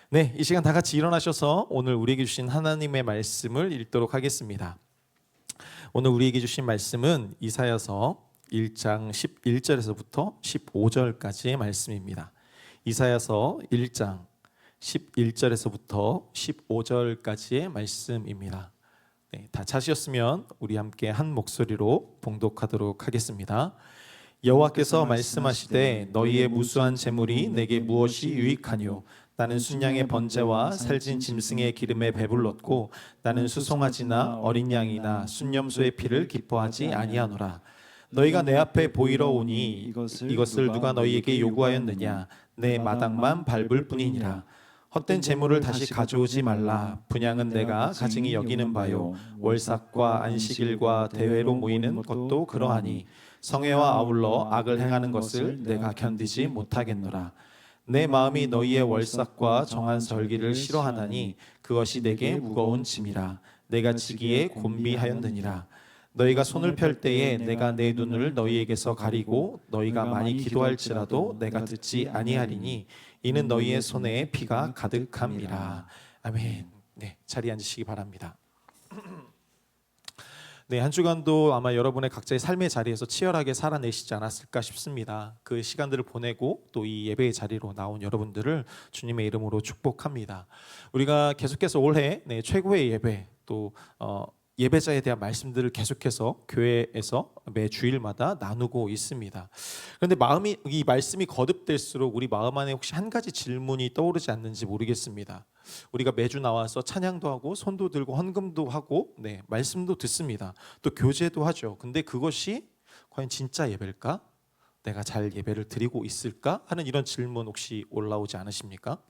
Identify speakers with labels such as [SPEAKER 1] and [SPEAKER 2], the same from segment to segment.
[SPEAKER 1] 네, 이 시간 다 같이 일어나셔서 오늘 우리에게 주신 하나님의 말씀을 읽도록 하겠습니다. 오늘 우리에게 주신 말씀은 이사야서 1장 11절에서부터 15절까지의 말씀입니다. 이사야서 1장 11절에서부터 15절까지의 말씀입니다. 네, 다 찾으셨으면 우리 함께 한 목소리로 봉독하도록 하겠습니다. 여호와께서 말씀하시되 너희의 무수한 재물이 내게 무엇이 유익하뇨? 나는 순양의 번제와 살진 짐승의 기름에 배불렀고 나는 수송아지나 어린 양이나 순염소의 피를 기뻐하지 아니하노라. 너희가 내 앞에 보이러 오니 이것을 누가 너희에게 요구하였느냐? 내 마당만 밟을 뿐이니라. 헛된 재물을 다시 가져오지 말라. 분향은 내가 가증히 여기는 바요. 월삭과 안식일과 대회로 모이는 것도 그러하니 성회와 아울러 악을 행하는 것을 내가 견디지 못하겠노라. 내 마음이 너희의 월삭과 정한 설기를 싫어하나니 그것이 내게 무거운 짐이라. 내가 지기에 곤비하였느니라. 너희가 손을 펼 때에 내가 내 눈을 너희에게서 가리고 너희가 많이 기도할지라도 내가 듣지 아니하리니 이는 너희의 손에 피가 가득함이라. 아멘. 네, 자리에 앉으시기 바랍니다. 네, 한 주간도 아마 여러분의 각자의 삶의 자리에서 치열하게 살아내시지 않았을까 싶습니다. 그 시간들을 보내고 또 이 예배의 자리로 나온 여러분들을 주님의 이름으로 축복합니다. 우리가 계속해서 올해 최고의 예배 또 예배자에 대한 말씀들을 계속해서 교회에서 매 주일마다 나누고 있습니다. 그런데 이 말씀이 거듭될수록 우리 마음 안에 혹시 한 가지 질문이 떠오르지 않는지 모르겠습니다. 우리가 매주 나와서 찬양도 하고 손도 들고 헌금도 하고 말씀도 듣습니다. 또 교제도 하죠. 근데 그것이 과연 진짜 예배일까? 내가 잘 예배를 드리고 있을까? 하는 이런 질문 혹시 올라오지 않으십니까?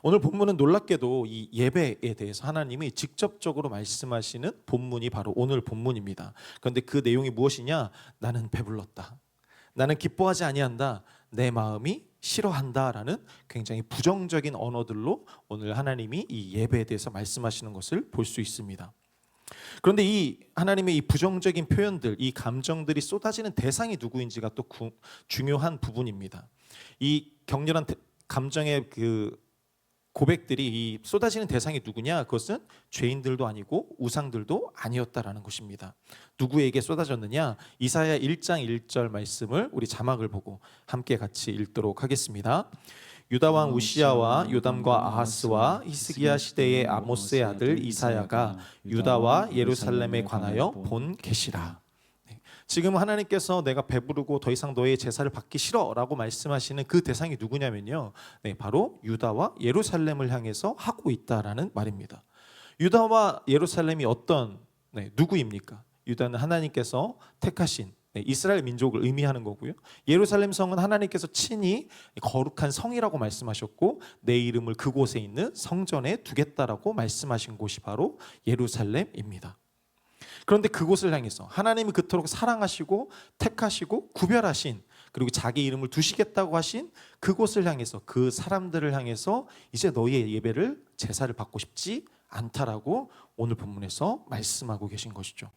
[SPEAKER 1] 오늘 본문은 놀랍게도 이 예배에 대해서 하나님이 직접적으로 말씀하시는 본문이 바로 오늘 본문입니다. 그런데 그 내용이 무엇이냐? 나는 배불렀다. 나는 기뻐하지 아니한다. 내 마음이 싫어한다라는 굉장히 부정적인 언어들로 오늘 하나님이 이 예배에 대해서 말씀하시는 것을 볼 수 있습니다. 그런데 이 하나님의 이 부정적인 표현들, 이 감정들이 쏟아지는 대상이 누구인지가 또 중요한 부분입니다. 이 격렬한 감정의 고백들이 이 쏟아지는 대상이 누구냐? 그것은 죄인들도 아니고 우상들도 아니었다라는 것입니다. 누구에게 쏟아졌느냐? 이사야 1장 1절 말씀을 우리 자막을 보고 함께 같이 읽도록 하겠습니다. 유다 왕 우시야와 요담과 아하스와 히스기야 시대의 아모스의 아들 이사야가 유다와 예루살렘에 관하여 본 계시라. 지금 하나님께서 내가 배부르고 더 이상 너의 제사를 받기 싫어라고 말씀하시는 그 대상이 누구냐면요, 바로 유다와 예루살렘을 향해서 하고 있다라는 말입니다. 유다와 예루살렘이 어떤 누구입니까? 유다는 하나님께서 택하신 이스라엘 민족을 의미하는 거고요. 예루살렘 성은 하나님께서 친히 거룩한 성이라고 말씀하셨고 내 이름을 그곳에 있는 성전에 두겠다라고 말씀하신 곳이 바로 예루살렘입니다. 그런데 그곳을 향해서 하나님이 그토록 사랑하시고 택하시고 구별하신 그리고 자기 이름을 두시겠다고 하신 그곳을 향해서 그 사람들을 향해서 이제 너희의 예배를 제사를 받고 싶지 않다라고 오늘 본문에서 말씀하고 계신 것이죠.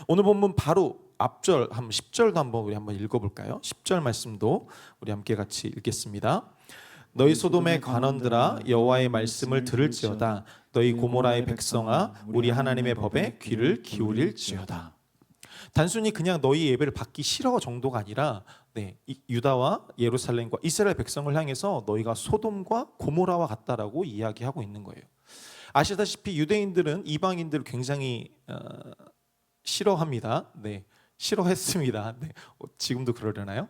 [SPEAKER 1] 오늘 본문 바로 앞절 10절도 우리 한번 읽어볼까요? 10절 말씀도 우리 함께 같이 읽겠습니다. 너희 소돔의 관원들아 여호와의 말씀을 들을지어다. 너희 고모라의 백성아 우리 하나님의 법에 귀를 기울일지어다. 단순히 그냥 너희 예배를 받기 싫어 정도가 아니라 유다와 예루살렘과 이스라엘 백성을 향해서 너희가 소돔과 고모라와 같다라고 이야기하고 있는 거예요. 아시다시피 유대인들은 이방인들을 굉장히 싫어합니다. 싫어했습니다. 지금도 그러려나요?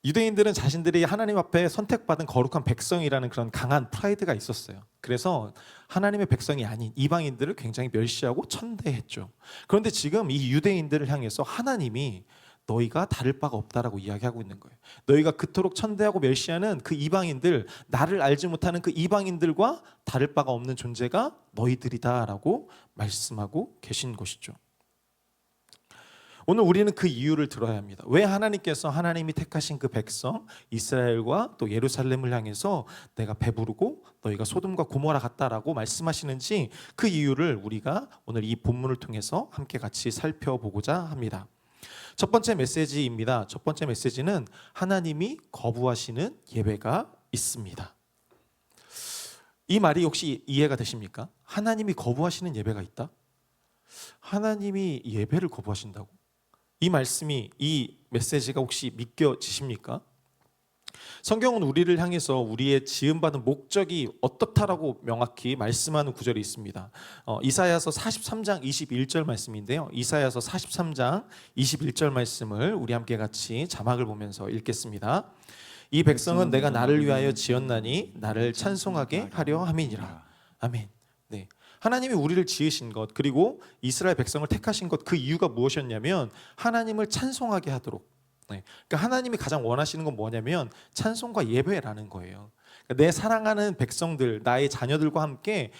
[SPEAKER 1] 유대인들은 자신들이 하나님 앞에 선택받은 거룩한 백성이라는 그런 강한 프라이드가 있었어요. 그래서 하나님의 백성이 아닌 이방인들을 굉장히 멸시하고 천대했죠. 그런데 지금 이 유대인들을 향해서 하나님이 너희가 다를 바가 없다라고 이야기하고 있는 거예요. 너희가 그토록 천대하고 멸시하는 그 이방인들, 나를 알지 못하는 그 이방인들과 다를 바가 없는 존재가 너희들이다라고 말씀하고 계신 것이죠. 오늘 우리는 그 이유를 들어야 합니다. 왜 하나님께서 하나님이 택하신 그 백성 이스라엘과 또 예루살렘을 향해서 내가 배부르고 너희가 소돔과 고모라 같다라고 말씀하시는지 그 이유를 우리가 오늘 이 본문을 통해서 함께 같이 살펴보고자 합니다. 첫 번째 메시지입니다. 첫 번째 메시지는 하나님이 거부하시는 예배가 있습니다. 이 말이 혹시 이해가 되십니까? 하나님이 거부하시는 예배가 있다? 하나님이 예배를 거부하신다고? 이 말씀이, 이 메시지가 혹시 믿겨지십니까? 성경은 우리를 향해서 우리의 지음받은 목적이 어떻다라고 명확히 말씀하는 구절이 있습니다. 이사야서 43장 21절 말씀인데요. 이사야서 43장 21절 말씀을 우리 함께 같이 자막을 보면서 읽겠습니다. 이 백성은 내가 나를 위하여 지었나니 나를 찬송하게 하려 함이니라. 아멘. 네. 하나님이 우리를 지으신 것, 그리고 이스라엘 백성을 택하신 것, 그 이유가 무엇이었냐면 하나님을 찬송하게 하도록. 네. 그러니까 하나님이 가장 원하시는 건 뭐냐면 찬송과 예배라는 거예요. 그러니까 내 사랑하는 백성들, 나의 자녀들과 함께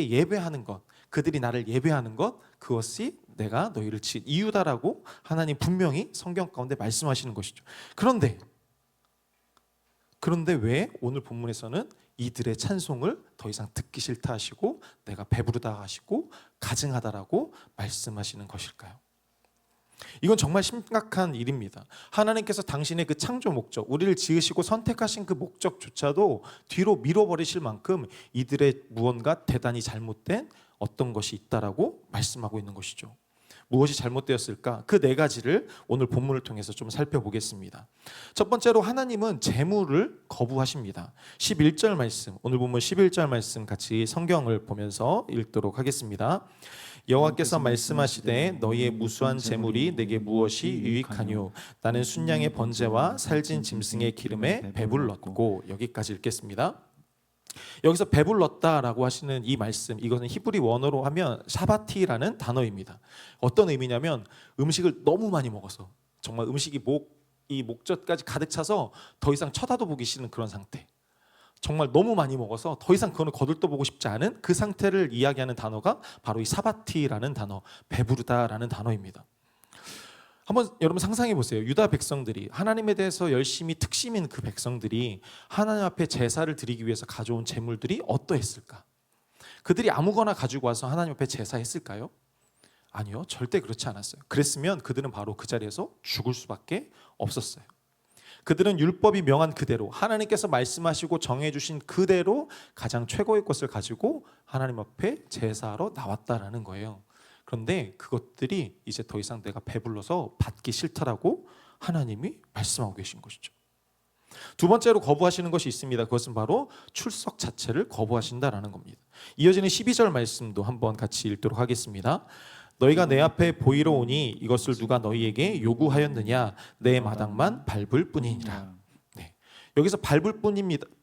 [SPEAKER 1] 예배하는 것, 그들이 나를 예배하는 것, 그것이 내가 너희를 지은 이유다라고 하나님 분명히 성경 가운데 말씀하시는 것이죠. 그런데 왜 오늘 본문에서는 이들의 찬송을 더 이상 듣기 싫다 하시고 내가 배부르다 하시고 가증하다라고 말씀하시는 것일까요? 이건 정말 심각한 일입니다. 하나님께서 당신의 그 창조 목적, 우리를 지으시고 선택하신 그 목적조차도 뒤로 밀어버리실 만큼 이들의 무언가 대단히 잘못된 어떤 것이 있다라고 말씀하고 있는 것이죠. 무엇이 잘못되었을까? 그 네 가지를 오늘 본문을 통해서 좀 살펴보겠습니다. 첫 번째로 하나님은 재물을 거부하십니다. 11절 말씀, 오늘 본문 11절 말씀 같이 성경을 보면서 읽도록 하겠습니다. 여호와께서 말씀하시되 너희의 무수한 재물이 내게 무엇이 유익하뇨? 나는 순양의 번제와 살진 짐승의 기름에 배불렀고. 여기까지 읽겠습니다. 여기서 배불렀다라고 하시는 이 말씀, 이것은 히브리 원어로 하면 샤바티라는 단어입니다. 어떤 의미냐면 음식을 너무 많이 먹어서 정말 음식이 이 목젖까지 가득 차서 더 이상 쳐다도 보기 싫은 그런 상태, 정말 너무 많이 먹어서 더 이상 그거는 거들떠보고 싶지 않은 그 상태를 이야기하는 단어가 바로 이 샤바티라는 단어, 배부르다라는 단어입니다. 한번 여러분 상상해 보세요. 유다 백성들이, 하나님에 대해서 열심히 특심인 그 백성들이 하나님 앞에 제사를 드리기 위해서 가져온 제물들이 어떠했을까? 그들이 아무거나 가지고 와서 하나님 앞에 제사했을까요? 아니요, 절대 그렇지 않았어요. 그랬으면 그들은 바로 그 자리에서 죽을 수밖에 없었어요. 그들은 율법이 명한 그대로, 하나님께서 말씀하시고 정해주신 그대로 가장 최고의 것을 가지고 하나님 앞에 제사하러 나왔다라는 거예요. 그런데 그것들이 이제 더 이상 내가 배불러서 받기 싫다라고 하나님이 말씀하고 계신 것이죠. 두 번째로 거부하시는 것이 있습니다. 그것은 바로 출석 자체를 거부하신다라는 겁니다. 이어지는 12절 말씀도 한번 같이 읽도록 하겠습니다. 너희가 내 앞에 보이러 오니 이것을 누가 너희에게 요구하였느냐? 내 마당만 밟을 뿐이니라. 네. 여기서 밟을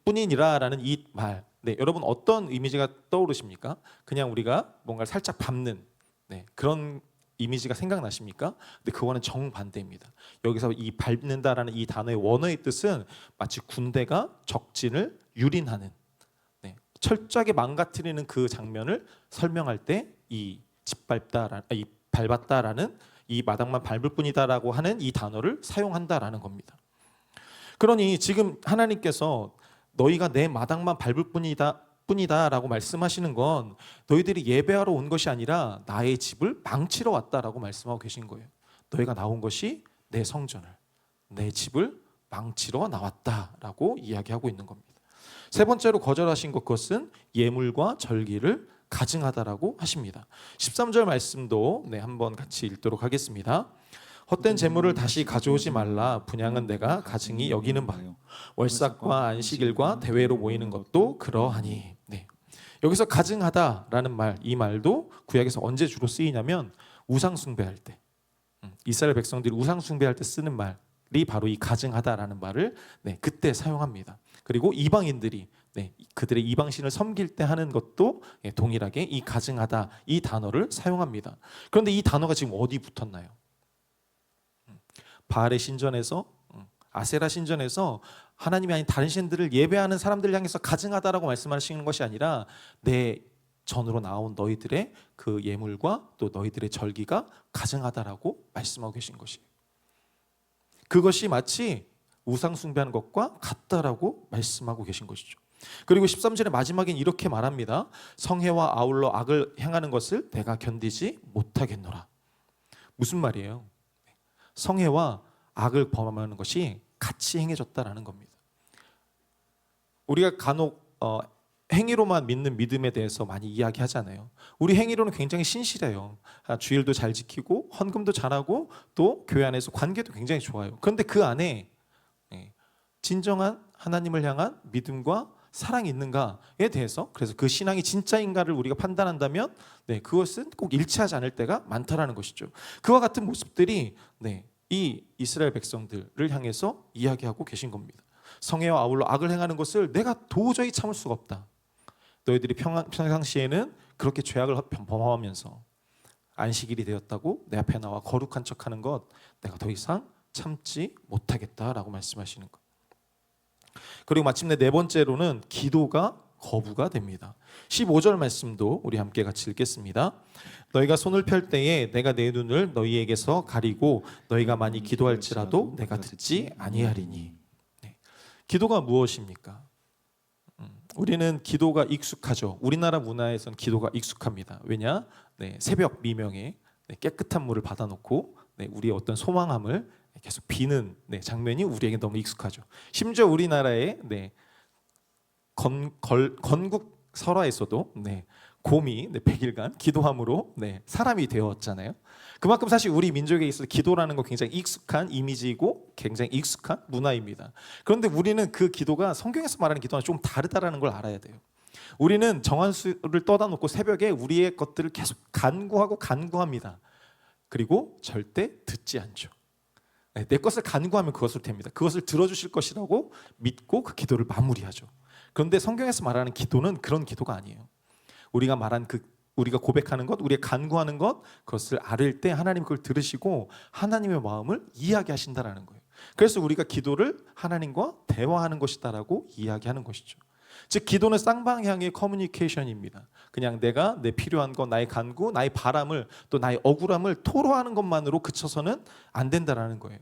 [SPEAKER 1] 뿐이니라라는 이 말, 네, 여러분 어떤 이미지가 떠오르십니까? 그냥 우리가 뭔가를 살짝 밟는, 네, 그런 이미지가 생각나십니까? 근데 그거는 정반대입니다. 여기서 이 밟는다라는 이 단어의 원어의 뜻은 마치 군대가 적진을 유린하는, 네, 철저하게 망가뜨리는 그 장면을 설명할 때 이 밟았다라는 이 마당만 밟을 뿐이다라고 하는 이 단어를 사용한다라는 겁니다. 그러니 지금 하나님께서 너희가 내 마당만 밟을 뿐이다라고 말씀하시는 건 너희들이 예배하러 온 것이 아니라 나의 집을 망치러 왔다라고 말씀하고 계신 거예요. 너희가 나온 것이 내 성전을, 내 집을 망치러 나왔다라고 이야기하고 있는 겁니다. 세 번째로 거절하신 것, 그것은 예물과 절기를 가증하다라고 하십니다. 13절 말씀도 한번 같이 읽도록 하겠습니다. 헛된 재물을 다시 가져오지 말라. 분향은 내가 가증히 여기는 바요. 월삭과 안식일과 대회로 모이는 것도 그러하니. 네. 여기서 가증하다라는 말, 이 말도 구약에서 언제 주로 쓰이냐면 우상 숭배할 때, 이스라엘 백성들이 우상 숭배할 때 쓰는 말이 바로 이 가증하다라는 말을 그때 사용합니다. 그리고 이방인들이 그들의 이방신을 섬길 때 하는 것도 동일하게 이 가증하다, 이 단어를 사용합니다. 그런데 이 단어가 지금 어디 붙었나요? 바알의 신전에서, 아세라 신전에서 하나님이 아닌 다른 신들을 예배하는 사람들 향해서 가증하다라고 말씀하시는 것이 아니라 내 전으로 나온 너희들의 그 예물과 또 너희들의 절기가 가증하다라고 말씀하고 계신 것이에요. 그것이 마치 우상 숭배하는 것과 같다라고 말씀하고 계신 것이죠. 그리고 13절의 마지막엔 이렇게 말합니다. 성회와 아울러 악을 행하는 것을 내가 견디지 못하겠노라. 무슨 말이에요? 성회와 악을 범하는 것이 같이 행해졌다라는 겁니다. 우리가 간혹 행위로만 믿는 믿음에 대해서 많이 이야기하잖아요. 우리 행위로는 굉장히 신실해요. 주일도 잘 지키고 헌금도 잘하고 또 교회 안에서 관계도 굉장히 좋아요. 그런데 그 안에 진정한 하나님을 향한 믿음과 사랑이 있는가에 대해서, 그래서 그 신앙이 진짜인가를 우리가 판단한다면 그것은 꼭 일치하지 않을 때가 많다라는 것이죠. 그와 같은 모습들이 이 이스라엘 백성들을 향해서 이야기하고 계신 겁니다. 성회와 아울러 악을 행하는 것을 내가 도저히 참을 수가 없다. 너희들이 평상시에는 그렇게 죄악을 범하면서 안식일이 되었다고 내 앞에 나와 거룩한 척하는 것 내가 더 이상 참지 못하겠다라고 말씀하시는 것. 그리고 마침내 네 번째로는 기도가 거부가 됩니다. 15절 말씀도 우리 함께 같이 읽겠습니다. 너희가 손을 펼 때에 내가 내 눈을 너희에게서 가리고 너희가 많이 기도할지라도 내가 듣지 아니하리니. 기도가 무엇입니까? 우리는 기도가 익숙하죠. 우리나라 문화에서는 기도가 익숙합니다. 왜냐? 새벽 미명에 깨끗한 물을 받아놓고 우리의 어떤 소망함을 계속 비는 장면이 우리에게 너무 익숙하죠. 심지어 우리나라의 건국 설화에서도 곰이 100일간 기도함으로 사람이 되었잖아요. 그만큼 사실 우리 민족에 있어서 기도라는 거 굉장히 익숙한 이미지이고 굉장히 익숙한 문화입니다. 그런데 우리는 그 기도가 성경에서 말하는 기도와 좀 다르다라는 걸 알아야 돼요. 우리는 정한수를 떠다 놓고 새벽에 우리의 것들을 계속 간구합니다. 그리고 절대 듣지 않죠. 내 것을 간구하면 그것으로 됩니다. 그것을 들어주실 것이라고 믿고 그 기도를 마무리하죠. 그런데 성경에서 말하는 기도는 그런 기도가 아니에요. 우리가 말한 우리가 고백하는 것, 우리가 간구하는 것, 그것을 아를 때 하나님 그걸 들으시고 하나님의 마음을 이야기하신다라는 거예요. 그래서 우리가 기도를 하나님과 대화하는 것이다라고 이야기하는 것이죠. 즉 기도는 쌍방향의 커뮤니케이션입니다. 그냥 내가 내 필요한 것, 나의 간구, 나의 바람을 또 나의 억울함을 토로하는 것만으로 그쳐서는 안 된다라는 거예요.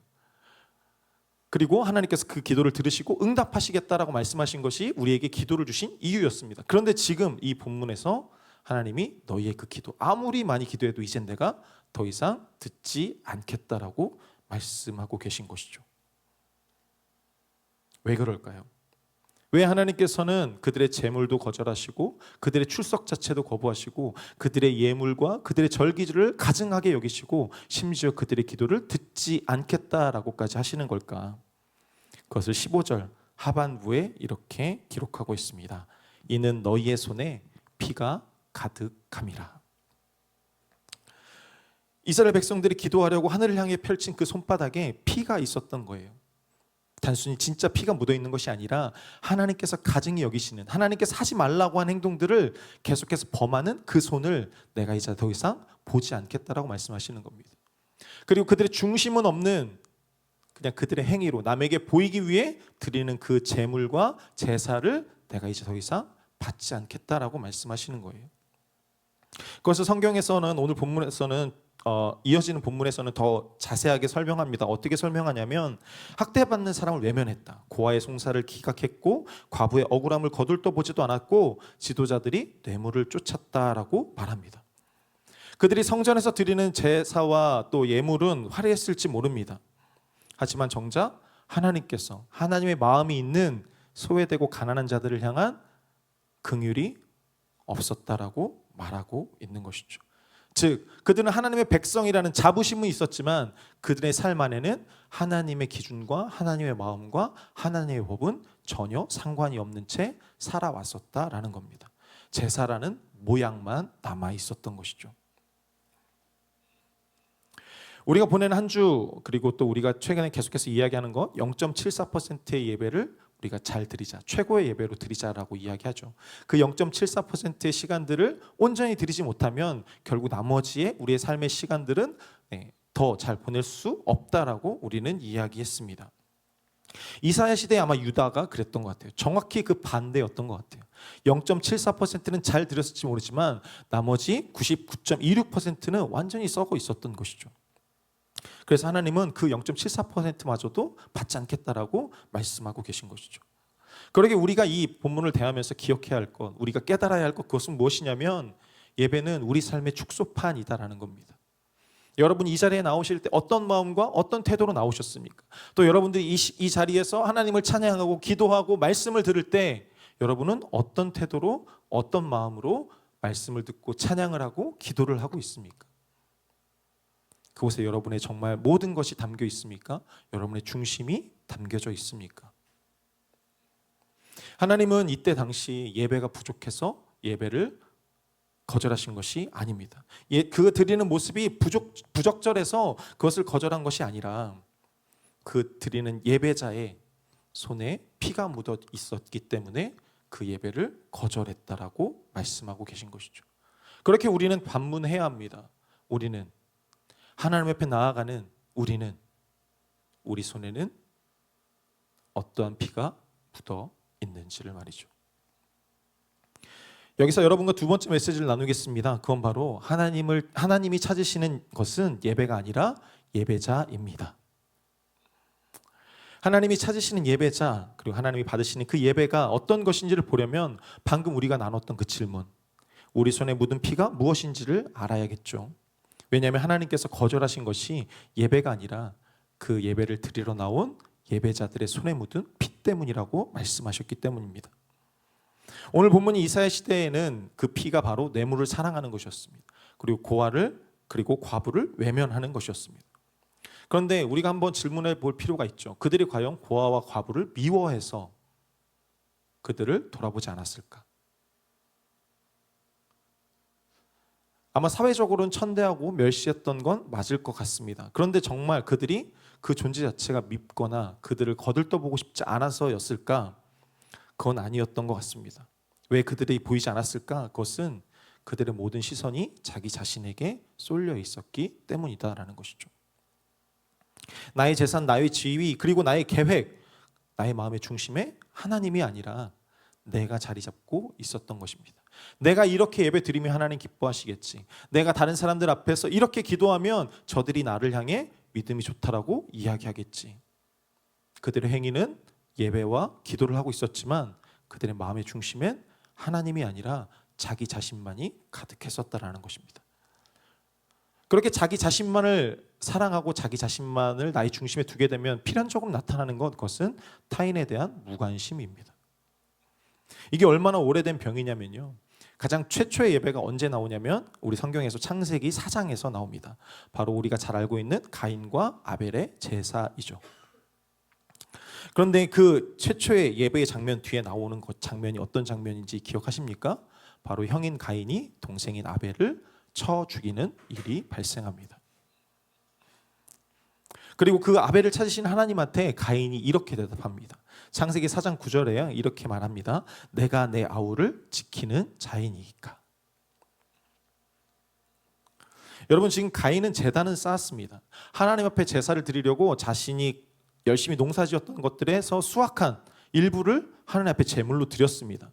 [SPEAKER 1] 그리고 하나님께서 그 기도를 들으시고 응답하시겠다라고 말씀하신 것이 우리에게 기도를 주신 이유였습니다. 그런데 지금 이 본문에서 하나님이 너희의 그 기도, 아무리 많이 기도해도 이젠 내가 더 이상 듣지 않겠다라고 말씀하고 계신 것이죠. 왜 그럴까요? 왜 하나님께서는 그들의 제물도 거절하시고 그들의 출석 자체도 거부하시고 그들의 예물과 그들의 절기를 가증하게 여기시고 심지어 그들의 기도를 듣지 않겠다라고까지 하시는 걸까? 그것을 15절 하반부에 이렇게 기록하고 있습니다. 이는 너희의 손에 피가 가득함이라. 이스라엘 백성들이 기도하려고 하늘을 향해 펼친 그 손바닥에 피가 있었던 거예요. 단순히 진짜 피가 묻어 있는 것이 아니라 하나님께서 가증히 여기시는, 하나님께서 하지 말라고 한 행동들을 계속해서 범하는 그 손을 내가 이제 더 이상 보지 않겠다라고 말씀하시는 겁니다. 그리고 그들의 중심은 없는 그냥 그들의 행위로 남에게 보이기 위해 드리는 그 제물과 제사를 내가 이제 더 이상 받지 않겠다라고 말씀하시는 거예요. 그것을 성경에서는 오늘 본문에서는 이어지는 본문에서는 더 자세하게 설명합니다. 어떻게 설명하냐면 학대받는 사람을 외면했다. 고아의 송사를 기각했고 과부의 억울함을 거들떠보지도 않았고 지도자들이 뇌물을 쫓았다라고 말합니다. 그들이 성전에서 드리는 제사와 또 예물은 화려했을지 모릅니다. 하지만 정작 하나님께서 하나님의 마음이 있는 소외되고 가난한 자들을 향한 긍휼이 없었다라고 말하고 있는 것이죠. 즉 그들은 하나님의 백성이라는 자부심은 있었지만 그들의 삶 안에는 하나님의 기준과 하나님의 마음과 하나님의 법은 전혀 상관이 없는 채 살아왔었다라는 겁니다. 제사라는 모양만 남아 있었던 것이죠. 우리가 보낸 한 주, 그리고 또 우리가 최근에 계속해서 이야기하는 것 0.74%의 예배를 우리가 잘 드리자, 최고의 예배로 드리자라고 이야기하죠. 그 0.74%의 시간들을 온전히 드리지 못하면 결국 나머지의 우리의 삶의 시간들은 더 잘 보낼 수 없다라고 우리는 이야기했습니다. 이사야 시대에 아마 유다가 그랬던 것 같아요. 정확히 그 반대였던 것 같아요. 0.74%는 잘 드렸을지 모르지만 나머지 99.26%는 완전히 썩어 있었던 것이죠. 그래서 하나님은 그 0.74%마저도 받지 않겠다라고 말씀하고 계신 것이죠. 그러게 우리가 이 본문을 대하면서 기억해야 할 것, 우리가 깨달아야 할 것, 그것은 무엇이냐면 예배는 우리 삶의 축소판이다라는 겁니다. 여러분 이 자리에 나오실 때 어떤 마음과 어떤 태도로 나오셨습니까? 또 여러분들이 이 자리에서 하나님을 찬양하고 기도하고 말씀을 들을 때 여러분은 어떤 태도로 어떤 마음으로 말씀을 듣고 찬양을 하고 기도를 하고 있습니까? 그곳에 여러분의 정말 모든 것이 담겨 있습니까? 여러분의 중심이 담겨져 있습니까? 하나님은 이때 당시 예배가 부족해서 예배를 거절하신 것이 아닙니다. 그 드리는 모습이 부적절해서 그것을 거절한 것이 아니라 그 드리는 예배자의 손에 피가 묻어 있었기 때문에 그 예배를 거절했다라고 말씀하고 계신 것이죠. 그렇게 우리는 반문해야 합니다. 우리는 하나님 앞에 나아가는 우리 손에는 어떠한 피가 묻어 있는지를 말이죠. 여기서 여러분과 두 번째 메시지를 나누겠습니다. 그건 바로 하나님이 찾으시는 것은 예배가 아니라 예배자입니다. 하나님이 찾으시는 예배자, 그리고 하나님이 받으시는 그 예배가 어떤 것인지를 보려면 방금 우리가 나눴던 그 질문, 우리 손에 묻은 피가 무엇인지를 알아야겠죠. 왜냐하면 하나님께서 거절하신 것이 예배가 아니라 그 예배를 드리러 나온 예배자들의 손에 묻은 피 때문이라고 말씀하셨기 때문입니다. 오늘 본문이 이사야 시대에는 그 피가 바로 뇌물을 사랑하는 것이었습니다. 그리고 고아를 그리고 과부를 외면하는 것이었습니다. 그런데 우리가 한번 질문해 볼 필요가 있죠. 그들이 과연 고아와 과부를 미워해서 그들을 돌아보지 않았을까? 아마 사회적으로는 천대하고 멸시했던 건 맞을 것 같습니다. 그런데 정말 그들이 그 존재 자체가 밉거나 그들을 거들떠보고 싶지 않아서였을까? 그건 아니었던 것 같습니다. 왜 그들이 보이지 않았을까? 그것은 그들의 모든 시선이 자기 자신에게 쏠려 있었기 때문이다라는 것이죠. 나의 재산, 나의 지위, 그리고 나의 계획, 나의 마음의 중심에 하나님이 아니라 내가 자리 잡고 있었던 것입니다. 내가 이렇게 예배 드리면 하나님 기뻐하시겠지. 내가 다른 사람들 앞에서 이렇게 기도하면 저들이 나를 향해 믿음이 좋다라고 이야기하겠지. 그들의 행위는 예배와 기도를 하고 있었지만 그들의 마음의 중심엔 하나님이 아니라 자기 자신만이 가득했었다라는 것입니다. 그렇게 자기 자신만을 사랑하고 자기 자신만을 나의 중심에 두게 되면 필연적으로 나타나는 그것은 타인에 대한 무관심입니다. 이게 얼마나 오래된 병이냐면요. 가장 최초의 예배가 언제 나오냐면 우리 성경에서 창세기 4장에서 나옵니다. 바로 우리가 잘 알고 있는 가인과 아벨의 제사이죠. 그런데 그 최초의 예배의 장면 뒤에 나오는 그 장면이 어떤 장면인지 기억하십니까? 바로 형인 가인이 동생인 아벨을 쳐 죽이는 일이 발생합니다. 그리고 그 아벨을 찾으신 하나님한테 가인이 이렇게 대답합니다. 창세기 4장 9절에 이렇게 말합니다. 내가 내 아우를 지키는 자이니까. 여러분 지금 가인은 제단은 쌓았습니다. 하나님 앞에 제사를 드리려고 자신이 열심히 농사지었던 것들에서 수확한 일부를 하나님 앞에 제물로 드렸습니다.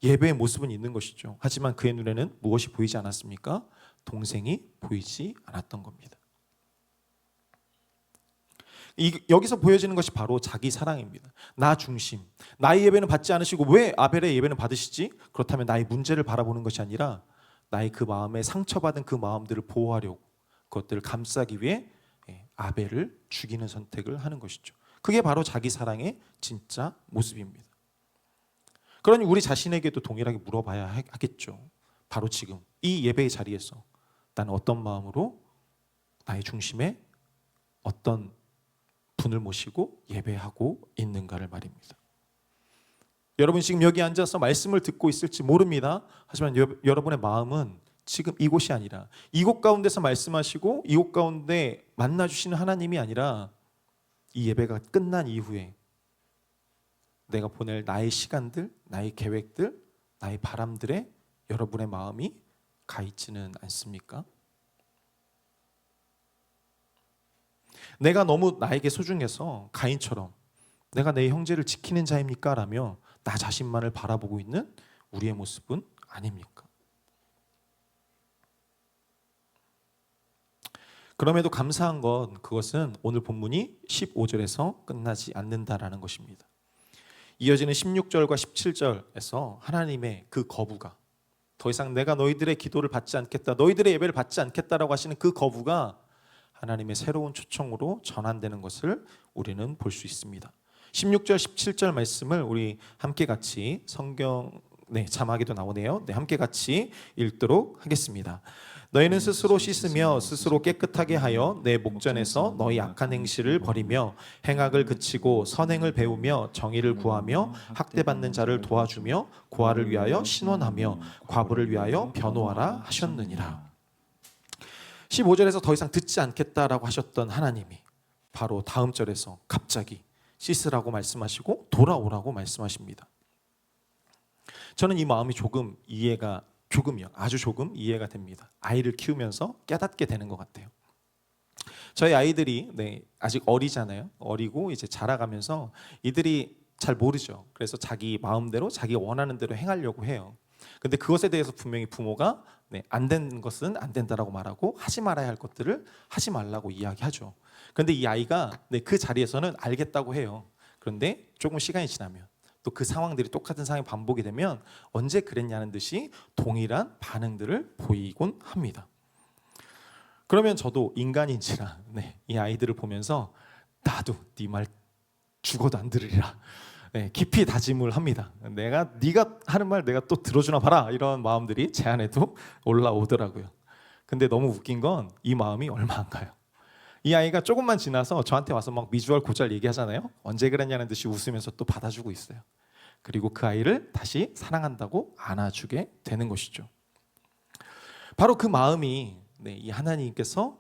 [SPEAKER 1] 예배의 모습은 있는 것이죠. 하지만 그의 눈에는 무엇이 보이지 않았습니까? 동생이 보이지 않았던 겁니다. 여기서 보여지는 것이 바로 자기 사랑입니다. 나 중심. 나의 예배는 받지 않으시고 왜 아벨의 예배는 받으시지? 그렇다면 나의 문제를 바라보는 것이 아니라 나의 그 마음에 상처받은 그 마음들을 보호하려고 그것들을 감싸기 위해 아벨을 죽이는 선택을 하는 것이죠. 그게 바로 자기 사랑의 진짜 모습입니다. 그러니 우리 자신에게도 동일하게 물어봐야 하겠죠. 바로 지금 이 예배의 자리에서 나는 어떤 마음으로 나의 중심에 어떤 분을 모시고 예배하고 있는가를 말입니다. 여러분 지금 여기 앉아서 말씀을 듣고 있을지 모릅니다. 하지만 여러분의 마음은 지금 이곳이 아니라 이곳 가운데서 말씀하시고 이곳 가운데 만나주시는 하나님이 아니라 이 예배가 끝난 이후에 내가 보낼 나의 시간들, 나의 계획들, 나의 바람들에 여러분의 마음이 가 있지는 않습니까? 내가 너무 나에게 소중해서 가인처럼 내가 내 형제를 지키는 자입니까? 라며 나 자신만을 바라보고 있는 우리의 모습은 아닙니까? 그럼에도 감사한 건 그것은 오늘 본문이 15절에서 끝나지 않는다라는 것입니다. 이어지는 16절과 17절에서 하나님의 그 거부가, 더 이상 내가 너희들의 기도를 받지 않겠다, 너희들의 예배를 받지 않겠다라고 하시는 그 거부가 하나님의 새로운 초청으로 전환되는 것을 우리는 볼 수 있습니다. 16절 17절 말씀을 우리 함께 같이 성경 자막에도 나오네요. 함께 같이 읽도록 하겠습니다. 너희는 스스로 씻으며 스스로 깨끗하게 하여 내 목전에서 너희 악한 행실을 버리며 행악을 그치고 선행을 배우며 정의를 구하며 학대받는 자를 도와주며 고아를 위하여 신원하며 과부를 위하여 변호하라 하셨느니라. 15절에서 더 이상 듣지 않겠다라고 하셨던 하나님이 바로 다음 절에서 갑자기 씻으라고 말씀하시고 돌아오라고 말씀하십니다. 저는 이 마음이 아주 조금 이해가 됩니다. 아이를 키우면서 깨닫게 되는 것 같아요. 저희 아이들이 아직 어리잖아요. 어리고 이제 자라가면서 이들이 잘 모르죠. 그래서 자기 마음대로 자기가 원하는 대로 행하려고 해요. 근데 그것에 대해서 분명히 부모가 안 되는 것은 안 된다라고 말하고 하지 말아야 할 것들을 하지 말라고 이야기하죠. 그런데 이 아이가 그 자리에서는 알겠다고 해요. 그런데 조금 시간이 지나면 또 그 상황들이 똑같은 상황이 반복이 되면 언제 그랬냐는 듯이 동일한 반응들을 보이곤 합니다. 그러면 저도 인간인지라 이 아이들을 보면서 나도 네 말 죽어도 안 들으리라 깊이 다짐을 합니다. 네가 하는 말 내가 또 들어주나 봐라, 이런 마음들이 제 안에도 올라오더라고요. 근데 너무 웃긴 건 이 마음이 얼마 안 가요. 이 아이가 조금만 지나서 저한테 와서 막 미주알 고주알 얘기하잖아요. 언제 그랬냐는 듯이 웃으면서 또 받아주고 있어요. 그리고 그 아이를 다시 사랑한다고 안아주게 되는 것이죠. 바로 그 마음이 이 하나님께서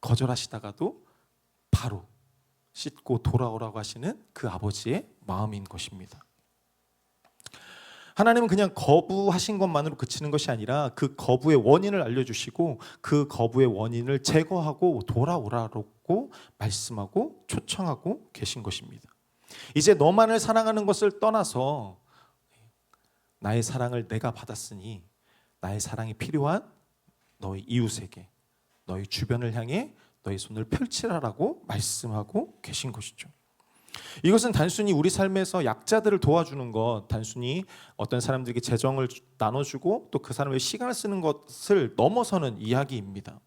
[SPEAKER 1] 거절하시다가도 바로 씻고 돌아오라고 하시는 그 아버지의 마음인 것입니다. 하나님은 그냥 거부하신 것만으로 그치는 것이 아니라 그 거부의 원인을 알려주시고 그 거부의 원인을 제거하고 돌아오라고 말씀하고 초청하고 계신 것입니다. 이제 너만을 사랑하는 것을 떠나서 나의 사랑을 내가 받았으니 나의 사랑이 필요한 너희 이웃에게, 너희 주변을 향해 너희 손을 펼치라라고 말씀하고 계신 것이죠. 이것은 단순히 우리 삶에서 약자들을 도와주는 것, 단순히 어떤 사람들에게 재정을 나눠주고 또 그 사람의 시간을 쓰는 것을 넘어서는 이야기입니다.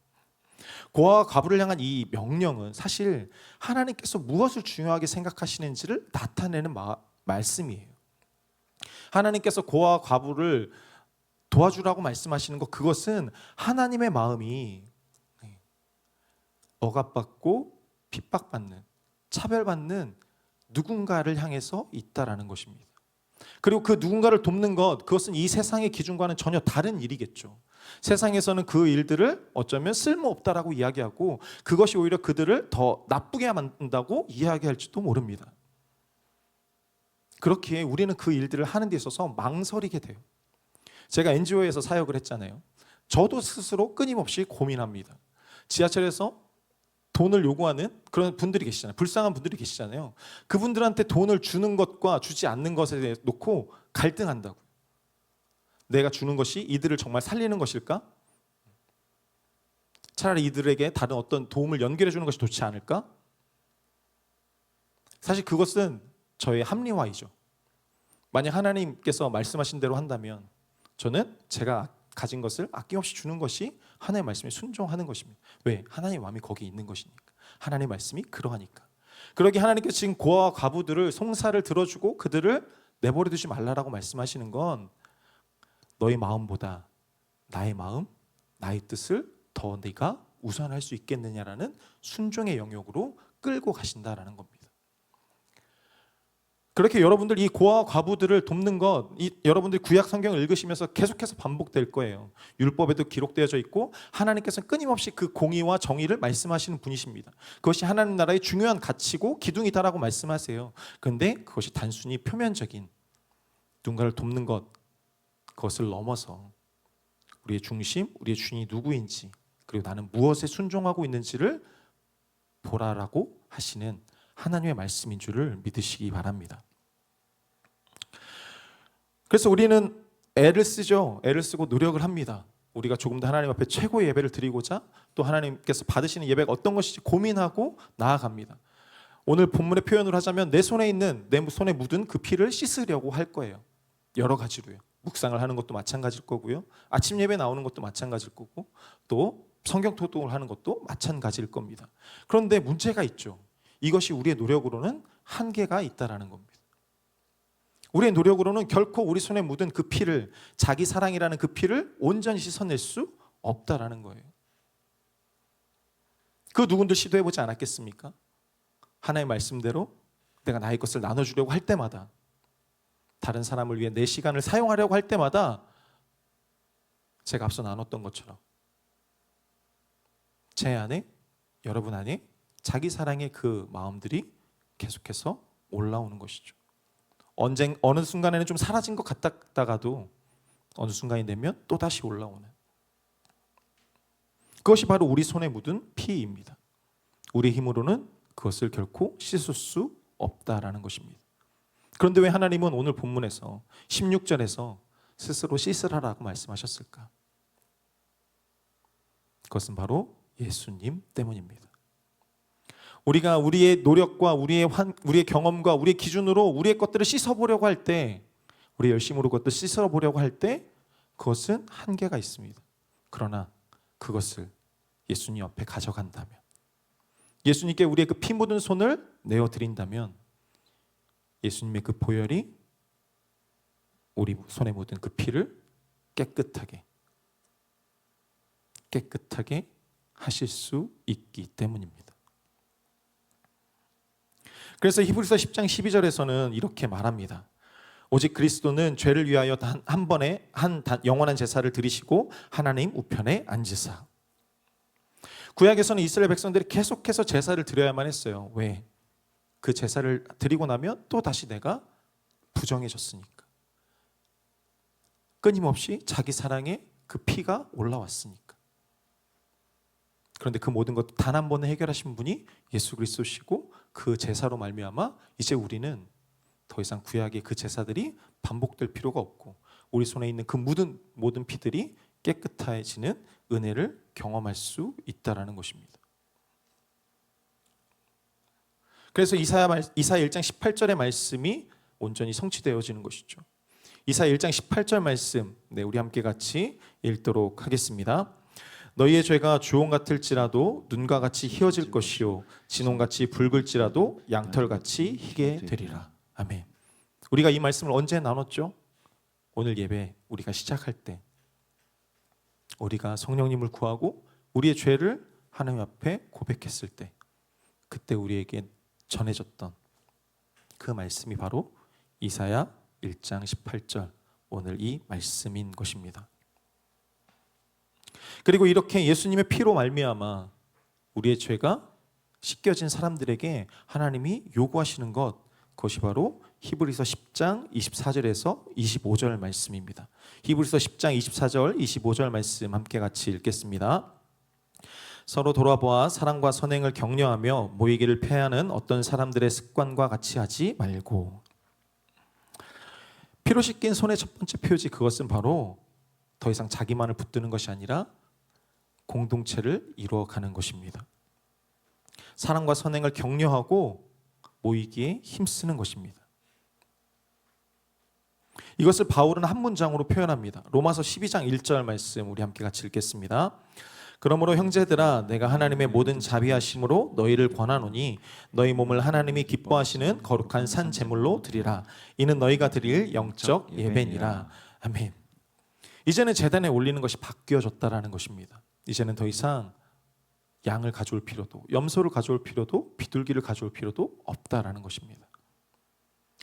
[SPEAKER 1] 고아와 과부를 향한 이 명령은 사실 하나님께서 무엇을 중요하게 생각하시는지를 나타내는 말씀이에요. 하나님께서 고아와 과부를 도와주라고 말씀하시는 것, 그것은 하나님의 마음이 억압받고 핍박받는, 차별받는 누군가를 향해서 있다라는 것입니다. 그리고 그 누군가를 돕는 것, 그것은 이 세상의 기준과는 전혀 다른 일이겠죠. 세상에서는 그 일들을 어쩌면 쓸모없다라고 이야기하고 그것이 오히려 그들을 더 나쁘게 만든다고 이야기할지도 모릅니다. 그렇기에 우리는 그 일들을 하는 데 있어서 망설이게 돼요. 제가 NGO에서 사역을 했잖아요. 저도 스스로 끊임없이 고민합니다. 지하철에서 돈을 요구하는 그런 분들이 계시잖아요. 불쌍한 분들이 계시잖아요. 그분들한테 돈을 주는 것과 주지 않는 것에 대해 놓고 갈등한다고. 내가 주는 것이 이들을 정말 살리는 것일까? 차라리 이들에게 다른 어떤 도움을 연결해 주는 것이 좋지 않을까? 사실 그것은 저의 합리화이죠. 만약 하나님께서 말씀하신 대로 한다면 저는 제가 가진 것을 아낌없이 주는 것이 하나님의 말씀에 순종하는 것입니다. 왜? 하나님의 마음이 거기에 있는 것이니까. 하나님의 말씀이 그러하니까. 그러기에 하나님께서 지금 고아와 과부들을 송사를 들어주고 그들을 내버려 두지 말라라고 말씀하시는 건 너의 마음보다 나의 마음, 나의 뜻을 더 네가 우선할 수 있겠느냐라는 순종의 영역으로 끌고 가신다라는 겁니다. 그렇게 여러분들 이 고아와 과부들을 돕는 것, 여러분들이 구약 성경을 읽으시면서 계속해서 반복될 거예요. 율법에도 기록되어져 있고 하나님께서는 끊임없이 그 공의와 정의를 말씀하시는 분이십니다. 그것이 하나님 나라의 중요한 가치고 기둥이다라고 말씀하세요. 그런데 그것이 단순히 표면적인 누군가를 돕는 것, 그것을 넘어서 우리의 중심, 우리의 주인이 누구인지, 그리고 나는 무엇에 순종하고 있는지를 보라라고 하시는 하나님의 말씀인 줄을 믿으시기 바랍니다. 그래서 우리는 애를 쓰죠. 애를 쓰고 노력을 합니다. 우리가 조금 더 하나님 앞에 최고의 예배를 드리고자, 또 하나님께서 받으시는 예배가 어떤 것인지 고민하고 나아갑니다. 오늘 본문의 표현을 하자면 내 손에 묻은 그 피를 씻으려고 할 거예요. 여러 가지로요. 묵상을 하는 것도 마찬가지일 거고요. 아침 예배 나오는 것도 마찬가지일 거고, 또 성경 토독을 하는 것도 마찬가지일 겁니다. 그런데 문제가 있죠. 이것이 우리의 노력으로는 한계가 있다라는 겁니다. 우리의 노력으로는 결코 우리 손에 묻은 그 피를, 자기 사랑이라는 그 피를 온전히 씻어낼 수 없다라는 거예요. 그 누군들 시도해보지 않았겠습니까? 하나님의 말씀대로 내가 나의 것을 나눠주려고 할 때마다, 다른 사람을 위해 내 시간을 사용하려고 할 때마다 제가 앞서 나눴던 것처럼 제 안에, 여러분 안에 자기 사랑의 그 마음들이 계속해서 올라오는 것이죠. 어느 순간에는 좀 사라진 것 같다가도 어느 순간이 되면 또다시 올라오는, 그것이 바로 우리 손에 묻은 피입니다. 우리 힘으로는 그것을 결코 씻을 수 없다라는 것입니다. 그런데 왜 하나님은 오늘 본문에서 16절에서 스스로 씻으라라고 말씀하셨을까? 그것은 바로 예수님 때문입니다. 우리가 우리의 노력과 우리의 경험과 우리의 기준으로 우리의 것들을 씻어보려고 할 때, 우리의 열심으로 그것들을 씻어보려고 할 때 그것은 한계가 있습니다. 그러나 그것을 예수님 옆에 가져간다면, 예수님께 우리의 그 피 묻은 손을 내어드린다면 예수님의 그 보혈이 우리 손에 묻은 그 피를 깨끗하게 하실 수 있기 때문입니다. 그래서 히브리서 10장 12절에서는 이렇게 말합니다. 오직 그리스도는 죄를 위하여 단 한 번에 영원한 제사를 드리시고 하나님 우편에 앉으사. 구약에서는 이스라엘 백성들이 계속해서 제사를 드려야만 했어요. 왜? 그 제사를 드리고 나면 또 다시 내가 부정해졌으니까. 끊임없이 자기 사랑의 그 피가 올라왔으니까. 그런데 그 모든 것 단 한 번에 해결하신 분이 예수 그리스도시고, 그 제사로 말미암아 이제 우리는 더 이상 구약의 그 제사들이 반복될 필요가 없고, 우리 손에 있는 그 모든 피들이 깨끗해지는 은혜를 경험할 수 있다라는 것입니다. 그래서 이사야 1장 18절의 말씀이 온전히 성취되어지는 것이죠. 이사야 1장 18절 말씀, 우리 함께 같이 읽도록 하겠습니다. 너희의 죄가 주홍 같을지라도 눈과 같이 희어질 것이요 진홍같이 붉을지라도 양털같이 희게 되리라. 아멘. 우리가 이 말씀을 언제 나눴죠? 오늘 예배 우리가 시작할 때, 우리가 성령님을 구하고 우리의 죄를 하나님 앞에 고백했을 때, 그때 우리에게 전해졌던 그 말씀이 바로 이사야 1장 18절, 오늘 이 말씀인 것입니다. 그리고 이렇게 예수님의 피로 말미암아 우리의 죄가 씻겨진 사람들에게 하나님이 요구하시는 것, 그것이 바로 히브리서 10장 24절에서 25절 말씀입니다. 히브리서 10장 24절 25절 말씀 함께 같이 읽겠습니다. 서로 돌아보아 사랑과 선행을 격려하며 모이기를 폐하는 어떤 사람들의 습관과 같이 하지 말고. 피로 씻긴 손의 첫 번째 표지, 그것은 바로 더 이상 자기만을 붙드는 것이 아니라 공동체를 이루어가는 것입니다. 사랑과 선행을 격려하고 모이기에 힘쓰는 것입니다. 이것을 바울은 한 문장으로 표현합니다. 로마서 12장 1절 말씀 우리 함께 같이 읽겠습니다. 그러므로 형제들아, 내가 하나님의 모든 자비하심으로 너희를 권하노니 너희 몸을 하나님이 기뻐하시는 거룩한 산 제물로 드리라. 이는 너희가 드릴 영적 예배니라. 아멘. 이제는 제단에 올리는 것이 바뀌어졌다라는 것입니다. 이제는 더 이상 양을 가져올 필요도, 염소를 가져올 필요도, 비둘기를 가져올 필요도 없다라는 것입니다.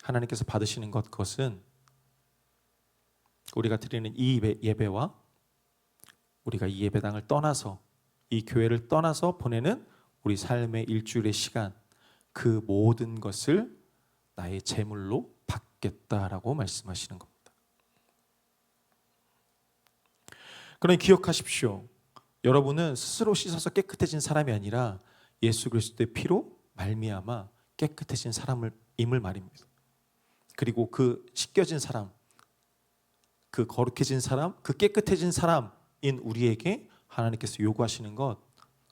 [SPEAKER 1] 하나님께서 받으시는 것, 그것은 우리가 드리는 이 예배와 우리가 이 예배당을 떠나서, 이 교회를 떠나서 보내는 우리 삶의 일주일의 시간, 그 모든 것을 나의 제물로 받겠다라고 말씀하시는 겁니다. 그러니 기억하십시오. 여러분은 스스로 씻어서 깨끗해진 사람이 아니라 예수 그리스도의 피로 말미암아 깨끗해진 사람임을 말입니다. 그리고 그 씻겨진 사람, 그 거룩해진 사람, 그 깨끗해진 사람인 우리에게 하나님께서 요구하시는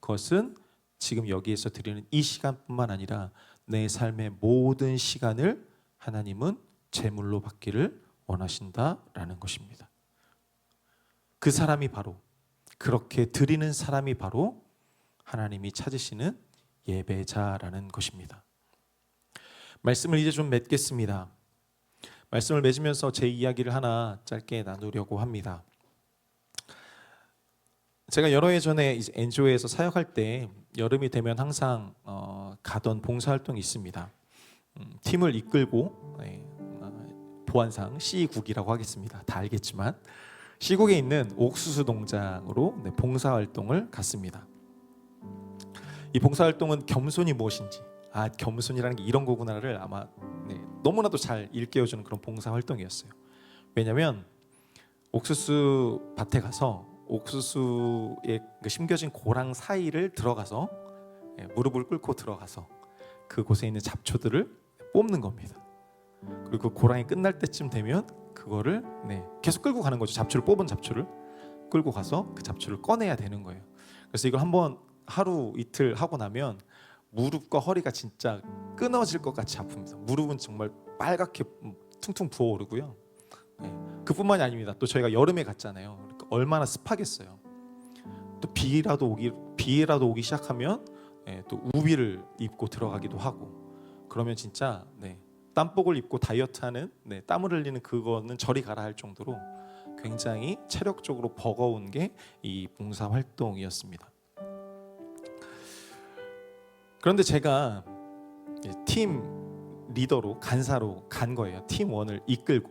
[SPEAKER 1] 그것은 지금 여기에서 드리는 이 시간뿐만 아니라 내 삶의 모든 시간을 하나님은 제물로 받기를 원하신다라는 것입니다. 그 사람이 바로, 그렇게 드리는 사람이 바로 하나님이 찾으시는 예배자라는 것입니다. 말씀을 이제 좀 맺겠습니다. 말씀을 맺으면서 제 이야기를 하나 짧게 나누려고 합니다. 제가 여러 해 전에 이제 NGO에서 사역할 때 여름이 되면 항상 가던 봉사활동이 있습니다. 팀을 이끌고 보안상 C국이라고 하겠습니다. 다 알겠지만 C국에 있는 옥수수 농장으로 봉사활동을 갔습니다. 이 봉사활동은 겸손이 무엇인지, 겸손이라는 게 이런 거구나를 아마 너무나도 잘 일깨워주는 그런 봉사활동이었어요. 왜냐하면 옥수수 밭에 가서 옥수수에 심겨진 고랑 사이를 들어가서 무릎을 꿇고 들어가서 그곳에 있는 잡초들을 뽑는 겁니다. 그리고 그 고랑이 끝날 때쯤 되면 그거를 계속 끌고 가는 거죠. 잡초를 뽑은 잡초를 끌고 가서 그 잡초를 꺼내야 되는 거예요. 그래서 이걸 한번 하루 이틀 하고 나면 무릎과 허리가 진짜 끊어질 것 같이 아픕니다. 무릎은 정말 빨갛게 퉁퉁 부어오르고요. 그뿐만이 아닙니다. 또 저희가 여름에 갔잖아요. 그러니까 얼마나 습하겠어요. 또 비라도 오기 시작하면 또 우비를 입고 들어가기도 하고, 그러면 진짜 땀복을 입고 다이어트하는 땀을 흘리는 그거는 저리 가라 할 정도로 굉장히 체력적으로 버거운 게 이 봉사 활동이었습니다. 그런데 제가 팀 리더로, 간사로 간 거예요. 팀원을 이끌고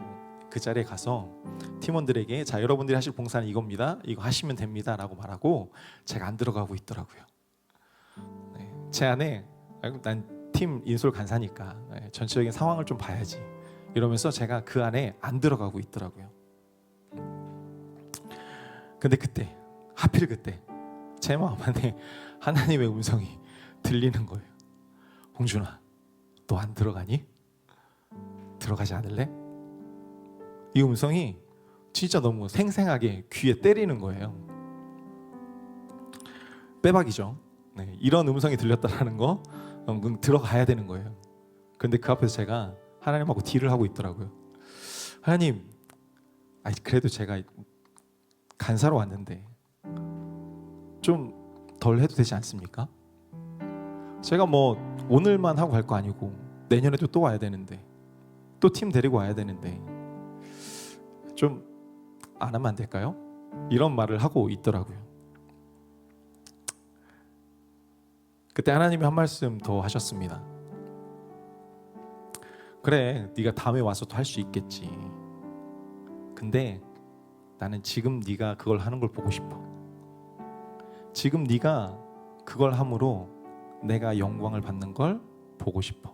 [SPEAKER 1] 그 자리에 가서 팀원들에게 자, 여러분들이 하실 봉사는 이겁니다. 이거 하시면 됩니다 라고 말하고 제가 안 들어가고 있더라고요. 제 안에 난 팀 인솔 간사니까 전체적인 상황을 좀 봐야지 이러면서 제가 그 안에 안 들어가고 있더라고요. 근데 그때, 하필 그때 제 마음 안에 하나님의 음성이 들리는 거예요. 홍준아, 너 안 들어가니? 들어가지 않을래? 이 음성이 진짜 너무 생생하게 귀에 때리는 거예요. 빼박이죠. 이런 음성이 들렸다라는 거 들어가야 되는 거예요. 근데 그 앞에서 제가 하나님하고 딜을 하고 있더라고요. 하나님, 그래도 제가 간사로 왔는데 좀 덜 해도 되지 않습니까? 제가 뭐 오늘만 하고 갈 거 아니고 내년에도 또 와야 되는데 또 팀 데리고 와야 되는데 좀 안 하면 안 될까요? 이런 말을 하고 있더라고요. 그때 하나님이 한 말씀 더 하셨습니다. 그래, 네가 다음에 와서 또 할 수 있겠지. 근데 나는 지금 네가 그걸 하는 걸 보고 싶어. 지금 네가 그걸 함으로 내가 영광을 받는 걸 보고 싶어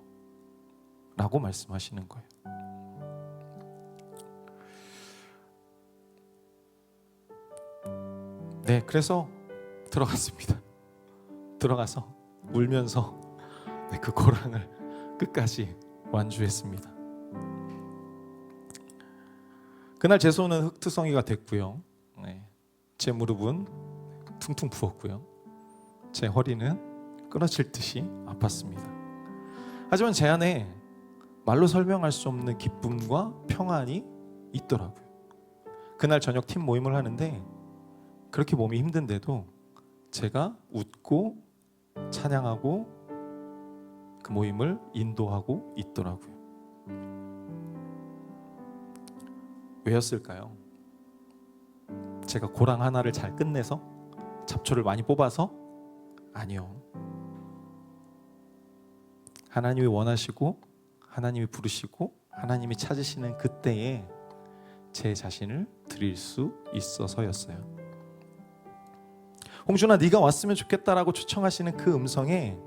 [SPEAKER 1] 라고 말씀하시는 거예요. 그래서 들어갔습니다. 들어가서 울면서 그 고랑을 끝까지 완주했습니다. 그날 제 손은 흙투성이가 됐고요. 제 무릎은 퉁퉁 부었고요. 제 허리는 끊어질 듯이 아팠습니다. 하지만 제 안에 말로 설명할 수 없는 기쁨과 평안이 있더라고요. 그날 저녁 팀 모임을 하는데 그렇게 몸이 힘든데도 제가 웃고 찬양하고 그 모임을 인도하고 있더라고요. 왜였을까요? 제가 고랑 하나를 잘 끝내서? 잡초를 많이 뽑아서? 아니요. 하나님이 원하시고 하나님이 부르시고 하나님이 찾으시는 그때에 제 자신을 드릴 수 있어서였어요. 홍준아, 네가 왔으면 좋겠다라고 초청하시는 그 음성에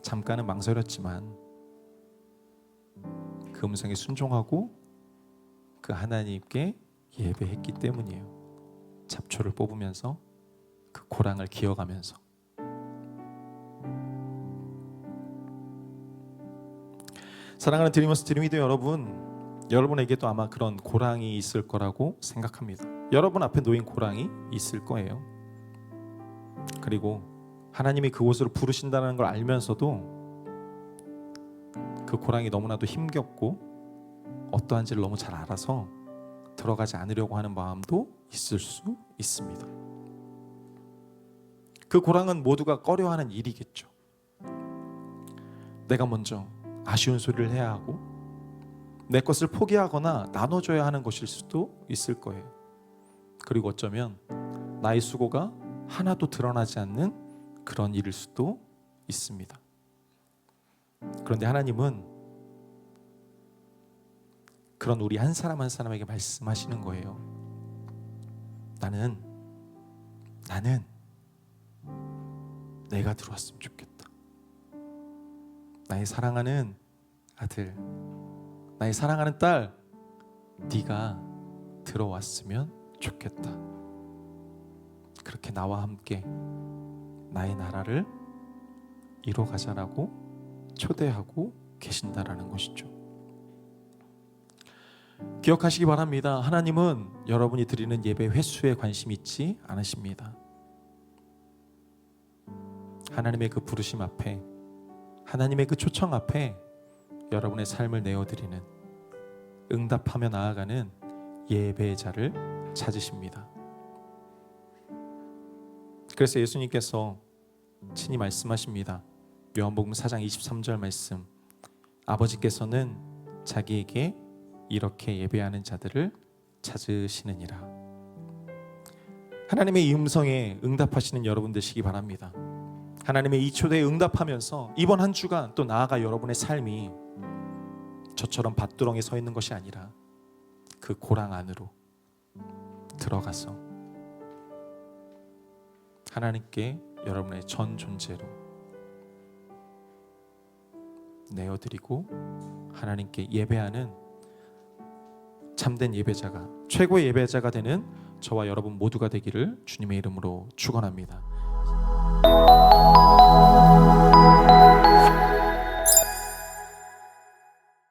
[SPEAKER 1] 잠깐은 망설였지만 그 음성에 순종하고 그 하나님께 예배했기 때문이에요. 잡초를 뽑으면서 그 고랑을 기어가면서 사랑하는 드리머스 드림이도 여러분에게도 아마 그런 고랑이 있을 거라고 생각합니다. 여러분 앞에 놓인 고랑이 있을 거예요. 그리고 하나님이 그곳으로 부르신다는 걸 알면서도 그 고랑이 너무나도 힘겹고 어떠한지를 너무 잘 알아서 들어가지 않으려고 하는 마음도 있을 수 있습니다. 그 고랑은 모두가 꺼려하는 일이겠죠. 내가 먼저 아쉬운 소리를 해야 하고 내 것을 포기하거나 나눠줘야 하는 것일 수도 있을 거예요. 그리고 어쩌면 나의 수고가 하나도 드러나지 않는 그런 일일 수도 있습니다. 그런데 하나님은 그런 우리 한 사람 한 사람에게 말씀하시는 거예요. 나는 내가 들어왔으면 좋겠다. 나의 사랑하는 아들, 나의 사랑하는 딸, 네가 들어왔으면 좋겠다. 그렇게 나와 함께 나의 나라를 이뤄가자라고 초대하고 계신다라는 것이죠. 기억하시기 바랍니다. 하나님은 여러분이 드리는 예배 횟수에 관심 있지 않으십니다. 하나님의 그 부르심 앞에, 하나님의 그 초청 앞에 여러분의 삶을 내어드리는, 응답하며 나아가는 예배자를 찾으십니다. 그래서 예수님께서 친히 말씀하십니다. 요한복음 4장 23절 말씀, 아버지께서는 자기에게 이렇게 예배하는 자들을 찾으시느니라. 하나님의 이 음성에 응답하시는 여러분 되시기 바랍니다. 하나님의 이 초대에 응답하면서 이번 한 주간 또 나아가 여러분의 삶이 저처럼 밭두렁에 서 있는 것이 아니라 그 고랑 안으로 들어가서 하나님께 여러분의 전 존재로 내어드리고 하나님께 예배하는 참된 예배자가, 최고의 예배자가 되는 저와 여러분 모두가 되기를 주님의 이름으로 축원합니다.